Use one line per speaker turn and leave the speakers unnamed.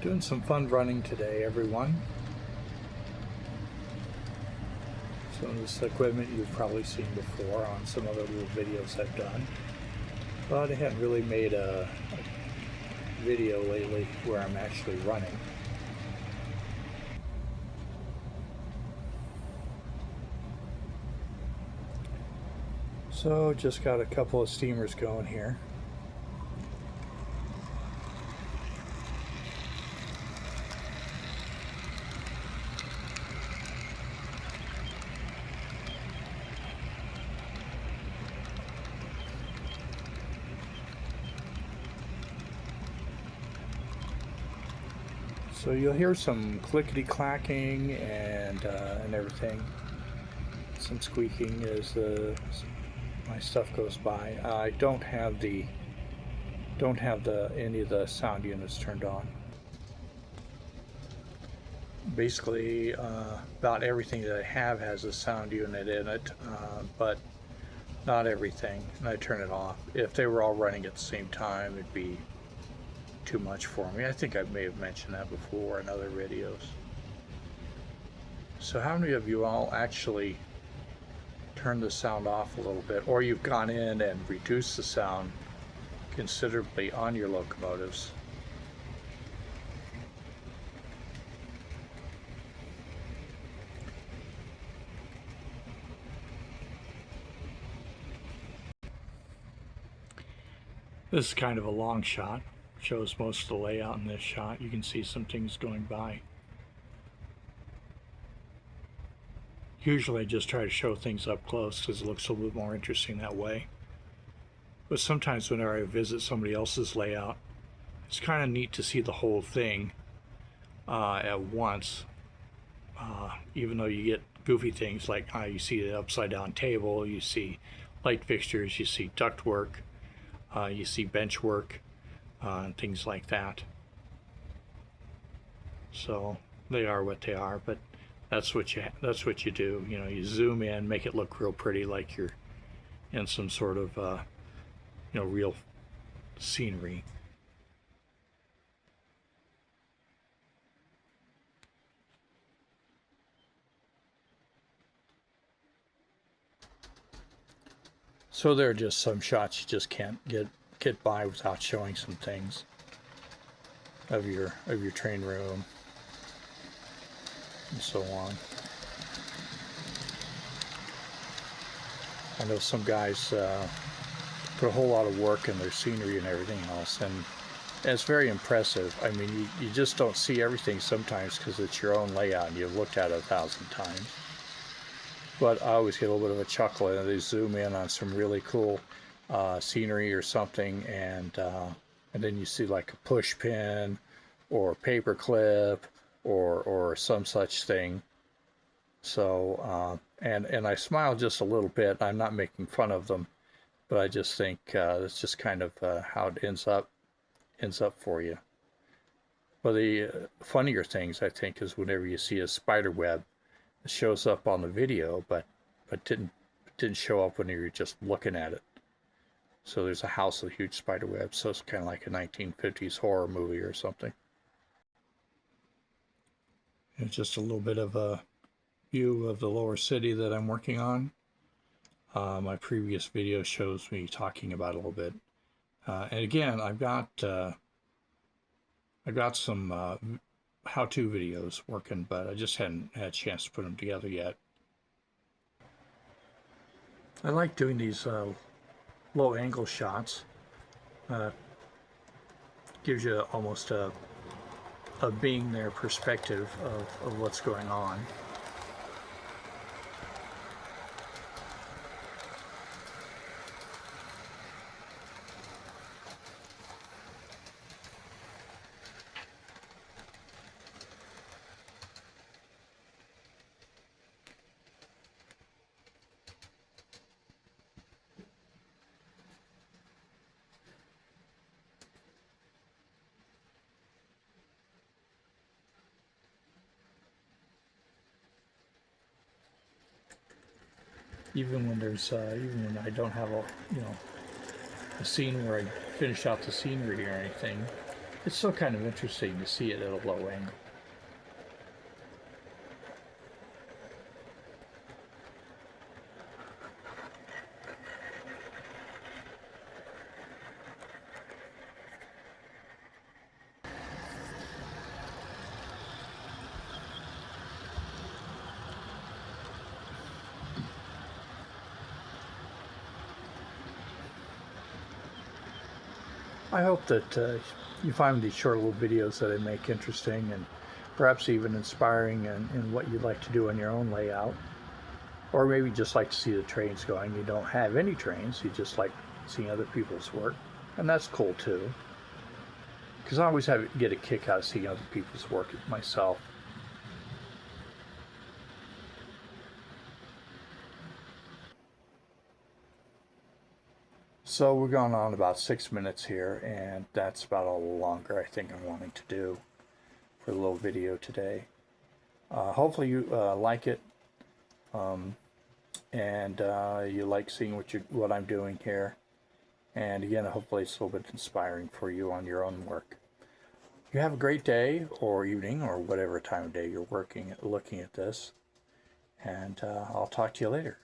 Doing some fun running today, everyone. Some of this equipment you've probably seen before on some other little videos I've done. But I haven't really made a video lately where I'm actually running. So just got a couple of steamers going here. So you'll hear some clickety clacking and everything, some squeaking as my stuff goes by. I don't have any of the sound units turned on. Basically, about everything that I have has a sound unit in it, but not everything, and I turn it off. If they were all running at the same time, it'd be too much for me. I think I may have mentioned that before in other videos. So how many of you all actually turn the sound off a little bit, or you've gone in and reduced the sound considerably on your locomotives? This is kind of a long shot. Shows most of the layout in this shot. You can see some things going by. Usually I just try to show things up close because it looks a little bit more interesting that way. But sometimes whenever I visit somebody else's layout, it's kind of neat to see the whole thing at once. Even though you get goofy things like you see the upside down table, you see light fixtures, you see duct work, you see bench work, and things like that. So they are what they are, but that's what you do. You know, you zoom in, make it look real pretty, like you're in some sort of real scenery. So there are just some shots you just can't get by without showing some things of your train room and so on. I know some guys put a whole lot of work in their scenery and everything else, and it's very impressive. I mean, you just don't see everything sometimes because it's your own layout and you've looked at it 1,000 times. But I always get a little bit of a chuckle and they zoom in on some really cool scenery or something, and then you see like a push pin or a paper clip or some such thing. So and I smile just a little bit. I'm not making fun of them, but I just think that's just kind of how it ends up for you. Well, the funnier things I think is whenever you see a spider web, it shows up on the video, but didn't show up when you were just looking at it. So there's a house with huge spider webs, so it's kind of like a 1950s horror movie or something. It's just a little bit of a view of the lower city that I'm working on. My previous video shows me talking about it a little bit. And again, I've got some how-to videos working, but I just hadn't had a chance to put them together yet. I like doing these low angle shots. Gives you almost a being there perspective of what's going on. Even when I don't have a scene where I finish out the scenery or anything, It's still kind of interesting to see it at a low angle. I hope that you find these short little videos that I make interesting and perhaps even inspiring in what you'd like to do on your own layout. Or maybe just like to see the trains going. You don't have any trains, you just like seeing other people's work. And that's cool too. Because I always get a kick out of seeing other people's work myself. So we're going on about 6 minutes here, and that's about all the longer I think I'm wanting to do for the little video today. Hopefully you like it, and you like seeing what I'm doing here. And again, hopefully it's a little bit inspiring for you on your own work. You have a great day or evening or whatever time of day you're looking at this, and I'll talk to you later.